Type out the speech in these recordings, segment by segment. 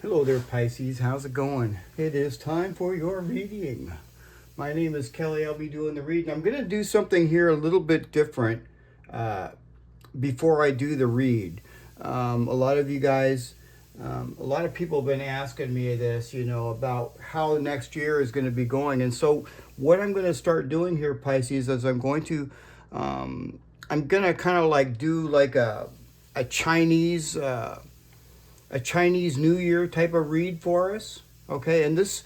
Hello there, Pisces. How's it going? It is time for your reading. My name is Kelly. I'll be doing the reading. I'm going to do something here a little bit different uh, before I do the read. A lot of you guys, a lot of people have been asking me this, about how next year is going to be going. And so, what I'm going to start doing here, Pisces, is I'm going to kind of like do like a Chinese. A Chinese New Year type of read for us. Okay, and this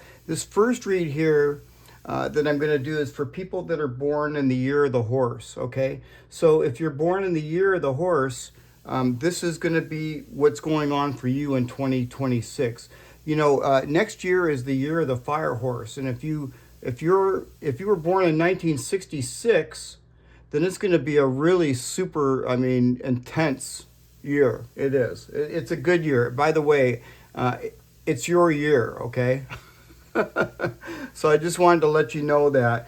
first read here that I'm going to do is for people that are born in the year of the horse. Okay, so if you're born in the year of the horse, this is going to be what's going on for you in 2026. Next year is the year of the fire horse, and if you were born in 1966, then it's going to be a really super, intense year. It is. It's a good year. By the way, it's your year, okay? So I just wanted to let you know that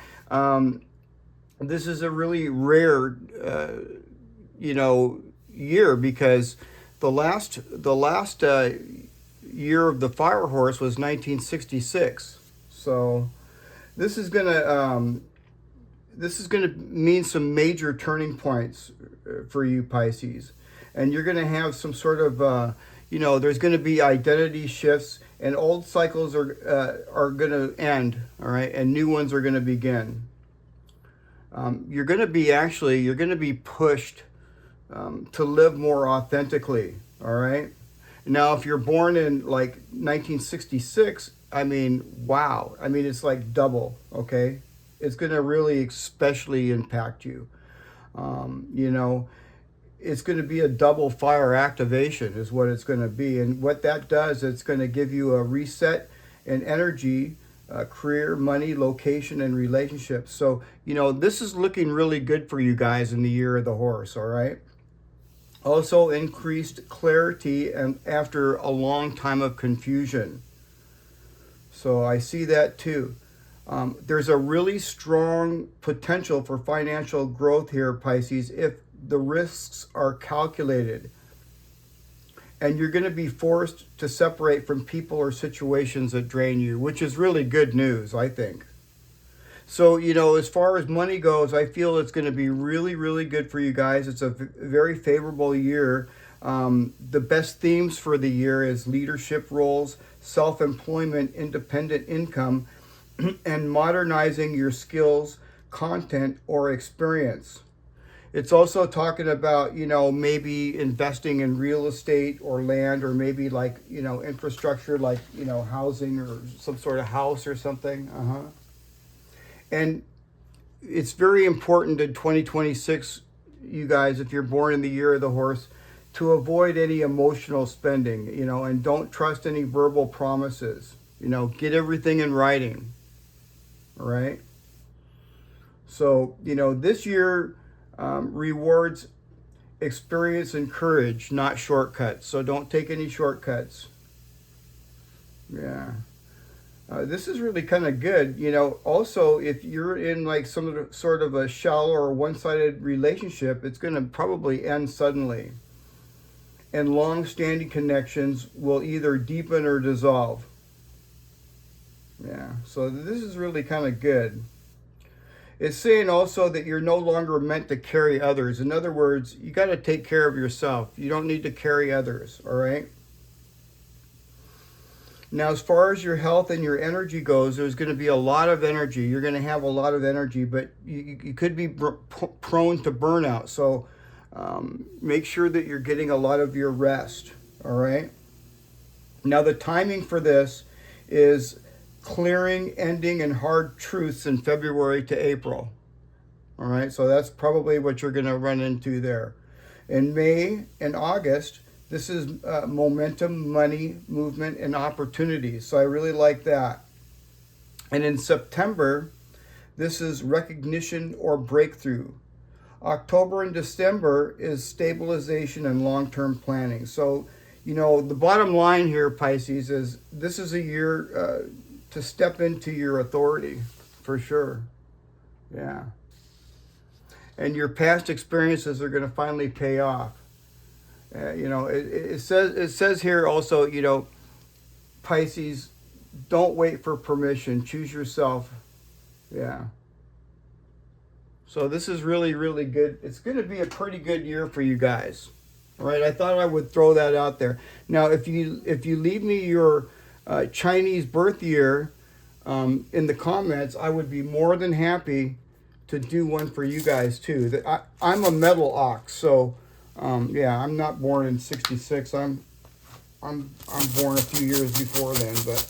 this is a really rare, year because the last year of the fire horse was 1966. So this is gonna this is going to mean some major turning points for you, Pisces. And you're going to have some sort of, there's going to be identity shifts, and old cycles are going to end, all right, and new ones are going to begin. You're going to be pushed to live more authentically, all right. Now, if you're born in like 1966, wow, it's like double, okay. It's going to really especially impact you. You know, it's going to be a double fire activation is what it's going to be. And what that does, it's going to give you a reset in energy, career, money, location, and relationships. So, this is looking really good for you guys in the year of the horse, all right? Also increased clarity and after a long time of confusion. So I see that too. There's a really strong potential for financial growth here, Pisces, if the risks are calculated. And you're going to be forced to separate from people or situations that drain you, which is really good news, I think. So, as far as money goes, I feel it's going to be really, really good for you guys. It's a very favorable year. The best themes for the year is leadership roles, self-employment, independent income, and modernizing your skills, content, or experience. It's also talking about, maybe investing in real estate or land, or maybe like, infrastructure, like, housing or some sort of house or something. And it's very important in 2026, you guys, if you're born in the year of the horse, to avoid any emotional spending, and don't trust any verbal promises. Get everything in writing. All right. So, this year rewards experience and courage, not shortcuts. So don't take any shortcuts. Yeah. This is really kind of good. Also, if you're in like some sort of a shallow or one-sided relationship, it's going to probably end suddenly. And long-standing connections will either deepen or dissolve. Yeah, so this is really kind of good. It's saying also that you're no longer meant to carry others. In other words, you got to take care of yourself. You don't need to carry others, all right? Now, as far as your health and your energy goes, there's going to be a lot of energy. You're going to have a lot of energy, but you could be prone to burnout. So make sure that you're getting a lot of your rest, all right? Now, the timing for this is clearing, ending, and hard truths in February to April. All right, so that's probably what you're going to run into there. In May and August, this is momentum, money, movement, and opportunities. So I really like that. And in September, this is recognition or breakthrough. October and December is stabilization and long-term planning. So, the bottom line here, Pisces, is this is a year to step into your authority, for sure. Yeah. And your past experiences are going to finally pay off. It says here also, Pisces, don't wait for permission. Choose yourself. Yeah. So this is really, really good. It's going to be a pretty good year for you guys. All right. I thought I would throw that out there. Now, if you leave me your Chinese birth year in the comments, I would be more than happy to do one for you guys too. I'm a metal ox, so yeah, I'm not born in '66. I'm born a few years before then, but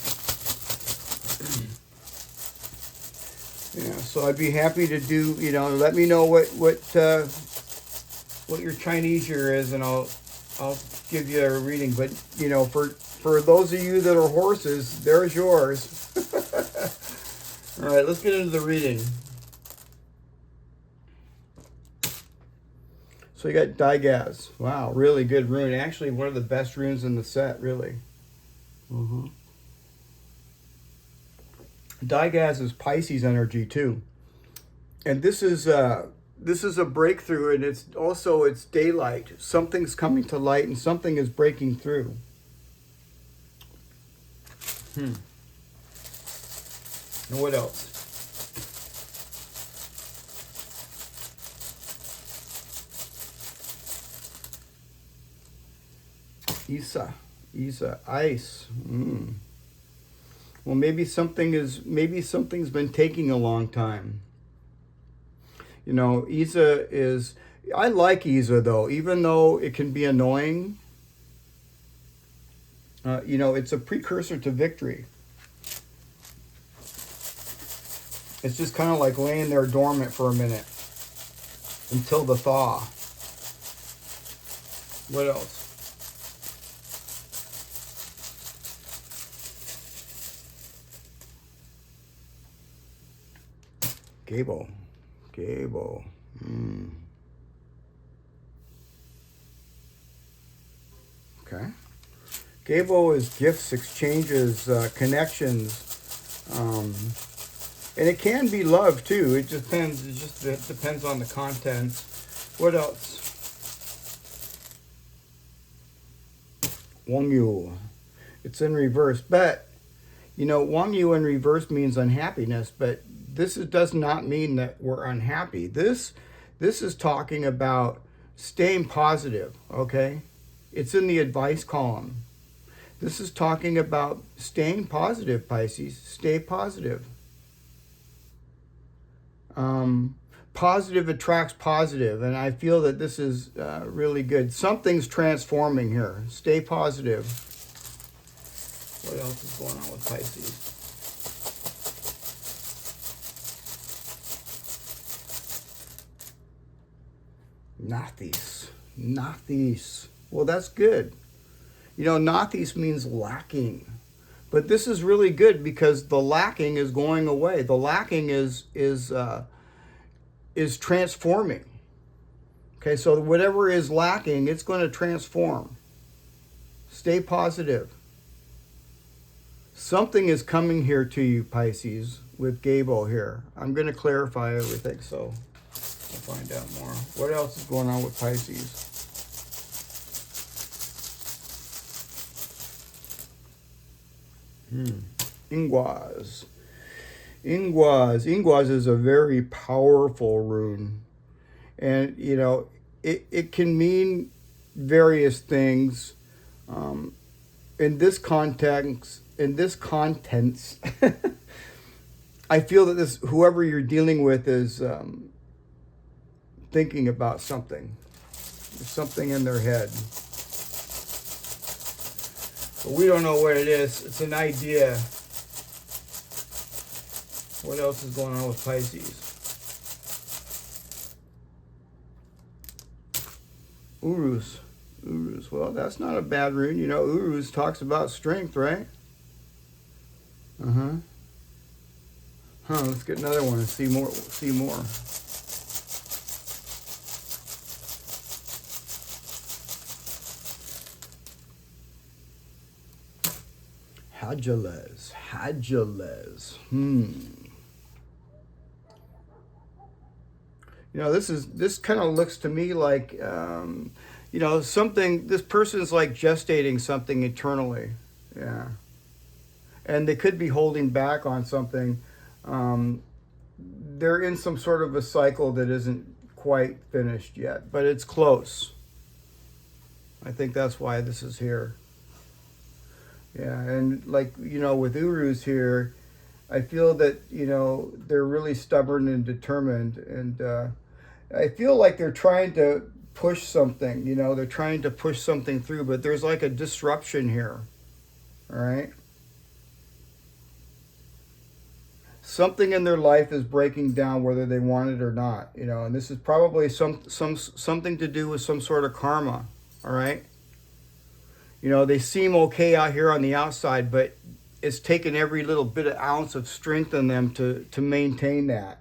yeah. So I'd be happy to do. Let me know what your Chinese year is, and I'll give you a reading. But for those of you that are horses, there's yours. All right, let's get into the reading. So you got Dagaz. Wow, really good rune. Actually, one of the best runes in the set, really. Dagaz is Pisces energy too, and this is a breakthrough, and it's daylight. Something's coming to light, and something is breaking through. And what else? Isa, ice. Well, maybe something's been taking a long time. Isa is. I like Isa though, even though it can be annoying. It's a precursor to victory. It's just kind of like laying there dormant for a minute until the thaw. What else? Gebo. Okay. Gebo is gifts, exchanges, connections, and it can be love too. It just depends on the content. What else? Wang Yu. It's in reverse, but Wang Yu in reverse means unhappiness, but this does not mean that we're unhappy. This is talking about staying positive, okay? It's in the advice column. This is talking about staying positive, Pisces. Stay positive. Positive attracts positive, and I feel that this is really good. Something's transforming here. Stay positive. What else is going on with Pisces? Nathis. Well, that's good. Nathis means lacking. But this is really good because the lacking is going away. The lacking is transforming. Okay, so whatever is lacking, it's going to transform. Stay positive. Something is coming here to you, Pisces, with Gebo here. I'm going to clarify everything, so I'll find out more. What else is going on with Pisces? Ingwaz. Ingwaz is a very powerful rune. And, it can mean various things. In this context, I feel that whoever you're dealing with is thinking about something. There's something in their head. But we don't know what it is. It's an idea. What else is going on with Pisces? Urus. Well, that's not a bad rune. Urus talks about strength, right? Let's get another one and see more. Hadjalez. This kind of looks to me like, something, this person's like gestating something eternally. Yeah. and they could be holding back on something. They're in some sort of a cycle that isn't quite finished yet, but it's close. I think that's why this is here. Yeah, and like, you know, with Urus here, I feel that, you know, they're really stubborn and determined, and I feel like they're trying to push something, you know, they're trying to push something through, but there's like a disruption here, all right? Something in their life is breaking down whether they want it or not, you know, and this is probably something to do with some sort of karma, all right? You know, they seem okay out here on the outside, but it's taken every little bit of ounce of strength in them to maintain that.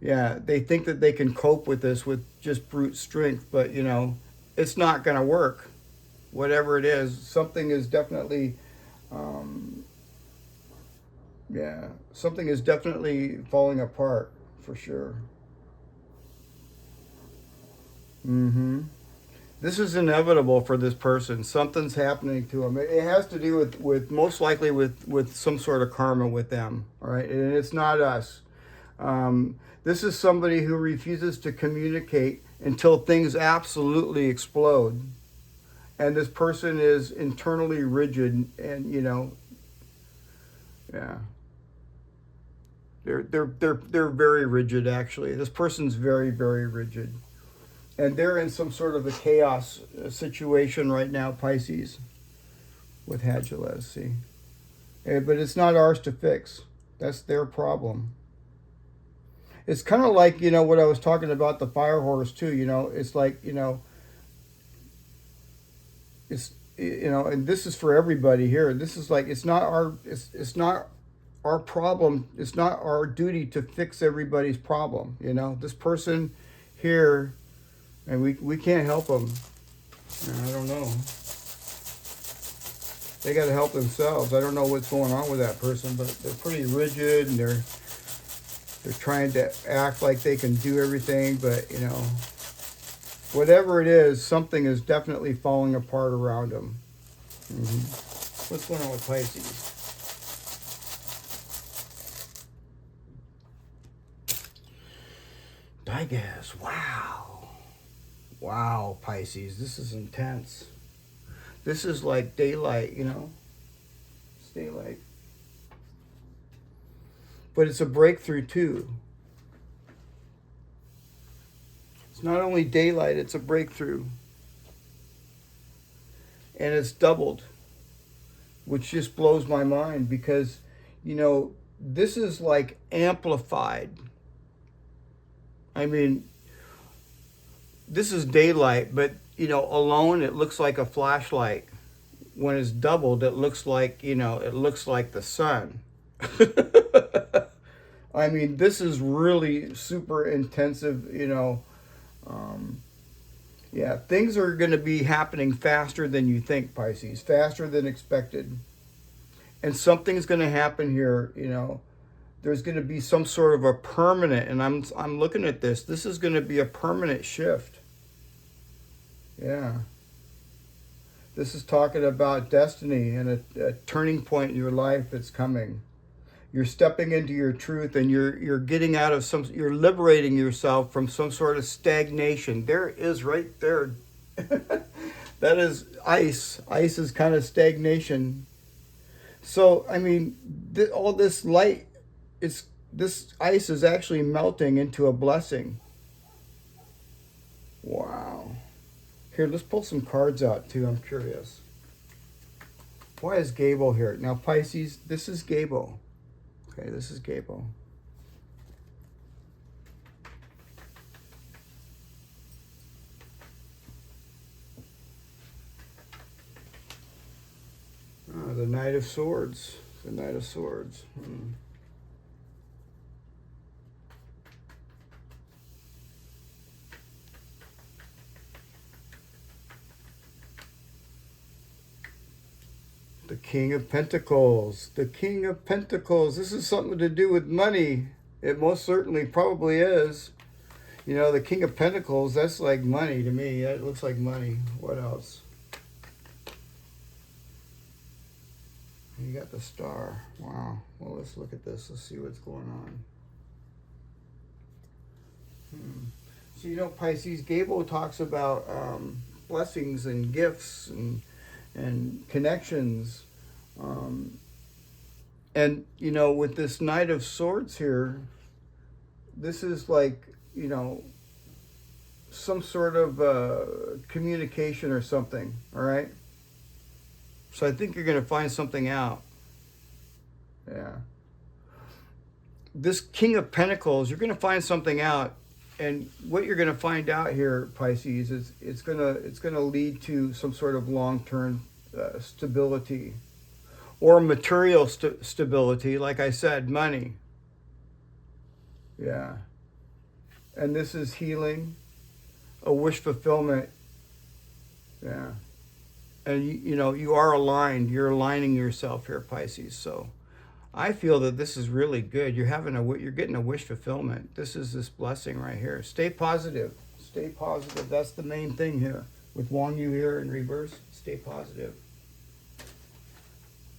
Yeah, they think that they can cope with this with just brute strength, but, you know, it's not going to work. Whatever it is, something is definitely, yeah, something is definitely falling apart for sure. This is inevitable for this person. Something's happening to them. It has to do with most likely with some sort of karma with them. All right, and it's not us. This is somebody who refuses to communicate until things absolutely explode, and this person is internally rigid, and you know, yeah, they're very rigid. Actually, this person's very rigid. And they're in some sort of a chaos situation right now, Pisces, with Hadulez, see? But it's not ours to fix. That's their problem. It's kind of like, you know, what I was talking about, the fire horse, too. You know, it's like, you know, it's, you know, and this is for everybody here. This is like, it's not our problem. It's not our duty to fix everybody's problem, you know? This person here, and we can't help them. I don't know. They got to help themselves. I don't know what's going on with that person, but they're pretty rigid, and they're trying to act like they can do everything, but, you know, whatever it is, something is definitely falling apart around them. What's going on with Pisces? Dagaz, wow. Wow, Pisces, this is intense. This is like daylight, you know? It's daylight. But it's a breakthrough, too. It's not only daylight, it's a breakthrough. And it's doubled, which just blows my mind because, you know, this is like amplified. I mean, this is daylight, but, you know, alone it looks like a flashlight. When it's doubled, it looks like, you know, it looks like the sun. I mean, this is really super intensive, you know. Yeah, things are going to be happening faster than you think, Pisces, faster than expected. And something's going to happen here, you know. There's going to be some sort of a permanent, and I'm looking at this. This is going to be a permanent shift. Yeah. This is talking about destiny and a turning point in your life that's coming. You're stepping into your truth, and you're getting out of you're liberating yourself from some sort of stagnation. There is right there. That is ice. Ice is kind of stagnation. So, I mean, all this light, this ice is actually melting into a blessing. Wow. Here, let's pull some cards out, too. I'm curious. Why is Gebo here? Now, Pisces, this is Gebo. Okay, this is Gebo. The Knight of Swords. The Knight of Swords. The King of Pentacles. The King of Pentacles. This is something to do with money. It most certainly probably is. You know, the King of Pentacles, that's like money to me. That looks like money. What else? got the star. Wow. Well, let's look at this. Let's see what's going on. So, you know, Pisces, Gebo talks about blessings and gifts and connections. And, you know, with this Knight of Swords here, this is like, you know, some sort of communication or something, all right? So I think you're going to find something out. Yeah. This King of Pentacles, you're going to find something out. And what you're going to find out here, Pisces, is it's going to lead to some sort of long-term stability or material stability. Like I said, money. Yeah. And this is healing, a wish fulfillment. Yeah. And you know, you are aligned. You're aligning yourself here, Pisces. So I feel that this is really good. You're getting a wish fulfillment. This is this blessing right here. Stay positive. Stay positive. That's the main thing here. With Wang Yu here in reverse, stay positive.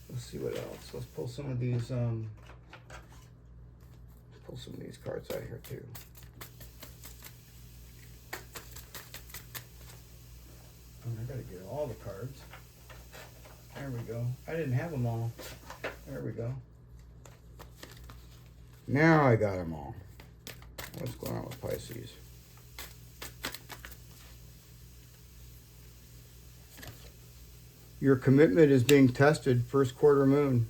Let's see what else. Let's pull some of these cards out here too. I gotta get all the cards. There we go. I didn't have them all. There we go. Now I got them all. What's going on with Pisces? Your commitment is being tested, first quarter moon.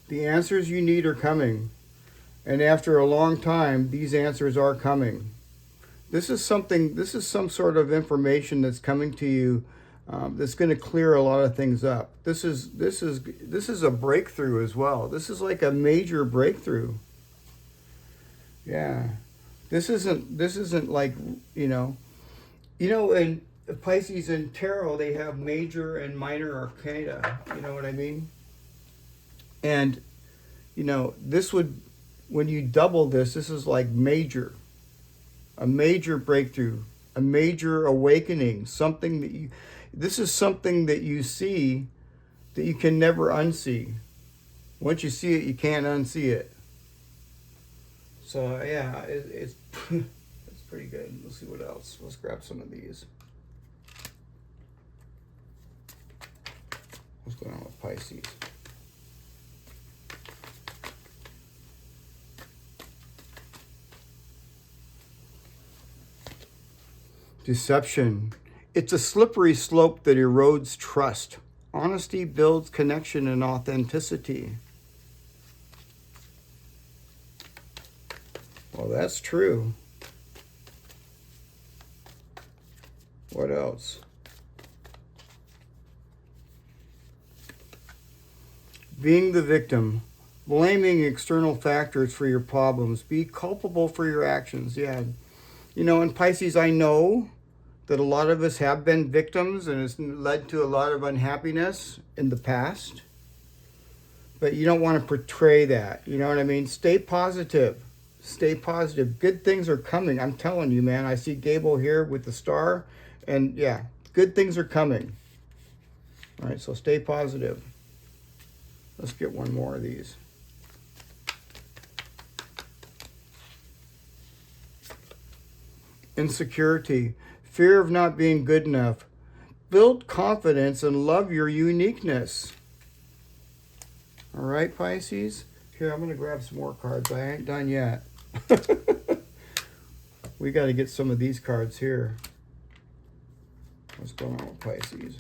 The answers you need are coming. And after a long time, these answers are coming. This is some sort of information that's coming to you that's going to clear a lot of things up. This is a breakthrough as well. This is like a major breakthrough. Yeah. This isn't like, you know, in Pisces and Tarot, they have major and minor arcana. You know what I mean? And, you know, when you double this is like major. A major breakthrough, a major awakening, this is something that you see that you can never unsee. Once you see it, you can't unsee it. So yeah, it's it's pretty good. Let's see what else. Let's grab some of these. What's going on with Pisces? Deception. It's a slippery slope that erodes trust. Honesty builds connection and authenticity. Well, that's true. What else? Being the victim. Blaming external factors for your problems. Be culpable for your actions. Yeah. You know, in Pisces, I know that a lot of us have been victims and it's led to a lot of unhappiness in the past. But you don't want to portray that. You know what I mean? Stay positive. Stay positive. Good things are coming. I'm telling you, man. I see Gebo here with the star. And yeah, good things are coming. All right, so stay positive. Let's get one more of these. Insecurity. Fear of not being good enough. Build confidence and love your uniqueness. All right, Pisces. Here, I'm going to grab some more cards. I ain't done yet. We got to get some of these cards here. What's going on with Pisces?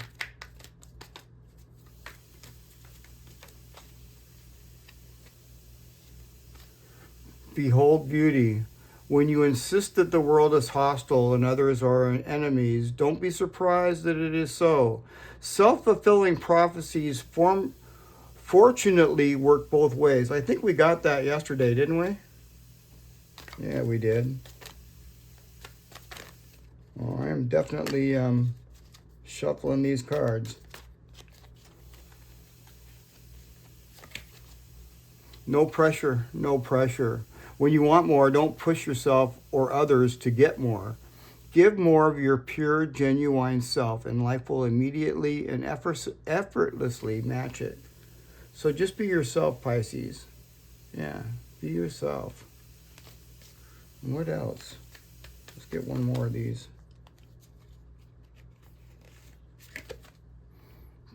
Behold beauty. When you insist that the world is hostile and others are enemies, don't be surprised that it is so. Self-fulfilling prophecies fortunately work both ways. I think we got that yesterday, didn't we? Yeah, we did. Well, I am definitely shuffling these cards. No pressure, no pressure. When you want more, don't push yourself or others to get more. Give more of your pure, genuine self, and life will immediately and effortlessly match it. So just be yourself, Pisces. Yeah, be yourself. And what else? Let's get one more of these.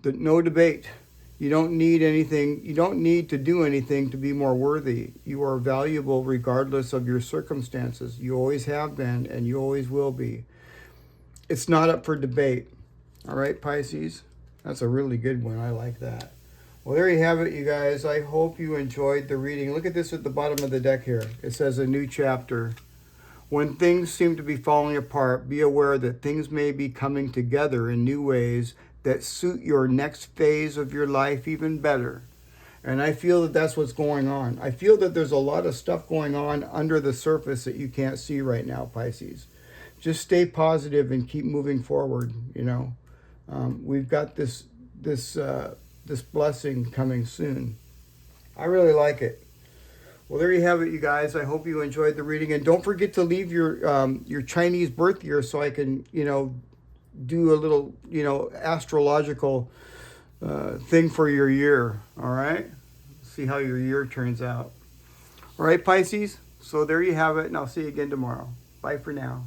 No debate. You don't need anything. You don't need to do anything to be more worthy. You are valuable regardless of your circumstances. You always have been, and you always will be. It's not up for debate. All right, Pisces? That's a really good one. I like that. Well, there you have it, you guys. I hope you enjoyed the reading. Look at this at the bottom of the deck here. It says a new chapter. When things seem to be falling apart, be aware that things may be coming together in new ways that suit your next phase of your life even better. And I feel that that's what's going on. I feel that there's a lot of stuff going on under the surface that you can't see right now, Pisces. Just stay positive and keep moving forward. You know, we've got this blessing coming soon. I really like it. Well, there you have it, you guys. I hope you enjoyed the reading, and don't forget to leave your Chinese birth year so I can do a little astrological thing for your year. All right, see how your year turns out. All right, Pisces. So there you have it, and I'll see you again tomorrow. Bye for now.